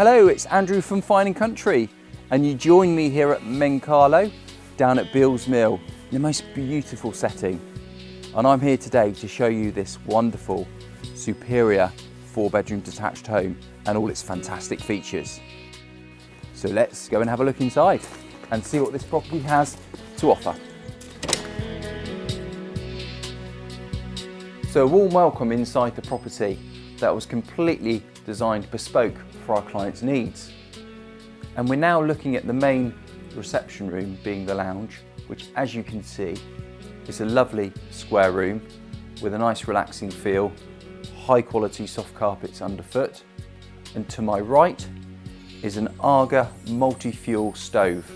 Hello, it's Andrew from Fine & Country, and you join me here at Mincarlo down at Beals Mill in the most beautiful setting. And I'm here today to show you this wonderful, superior 4-bedroom detached home and all its fantastic features. So let's go and have a look inside and see what this property has to offer. So a warm welcome inside the property that was completely designed bespoke for our clients' needs. And we're now looking at the main reception room being the lounge, which as you can see is a lovely square room with a nice relaxing feel, high quality soft carpets underfoot, and to my right is an Aga multi-fuel stove.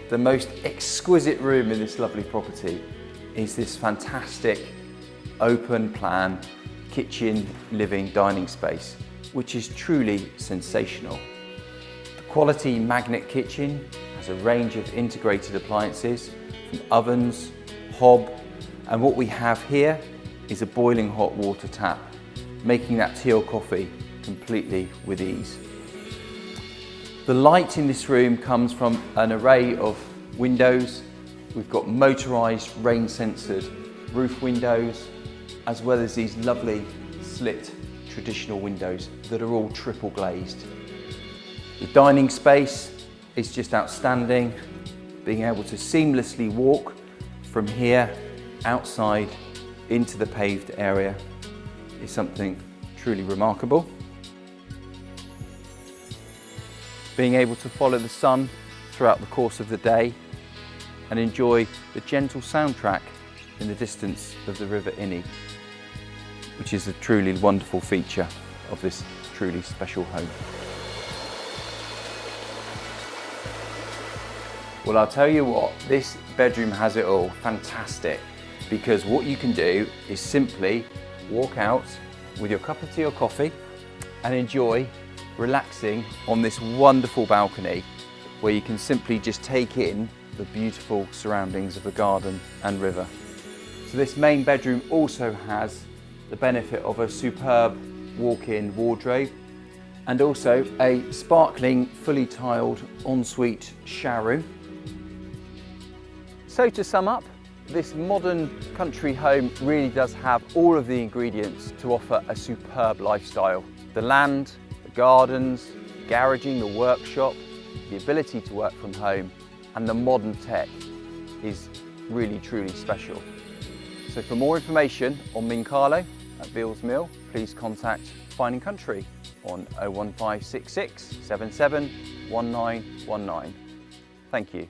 The most exquisite room in this lovely property is this fantastic open plan kitchen, living, dining space, which is truly sensational. The quality magnet kitchen has a range of integrated appliances from ovens, hob, and what we have here is a boiling hot water tap, making that tea or coffee completely with ease. The light in this room comes from an array of windows. We've got motorised rain censored roof windows, as well as these lovely slit traditional windows that are all triple glazed. The dining space is just outstanding. Being able to seamlessly walk from here outside into the paved area is something truly remarkable. Being able to follow the sun throughout the course of the day and enjoy the gentle soundtrack in the distance of the River Inny, which is a truly wonderful feature of this truly special home. Well, I'll tell you what, this bedroom has it all. Fantastic, because what you can do is simply walk out with your cup of tea or coffee and enjoy relaxing on this wonderful balcony where you can simply just take in the beautiful surroundings of the garden and river. So this main bedroom also has the benefit of a superb walk-in wardrobe and also a sparkling, fully tiled ensuite shower room. So to sum up, this modern country home really does have all of the ingredients to offer a superb lifestyle. The land, the gardens, garaging, the workshop, the ability to work from home, and the modern tech is really truly special. So for more information on Mincarlo at Beals Mill, please contact Fine & Country on 01566 77 1919. Thank you.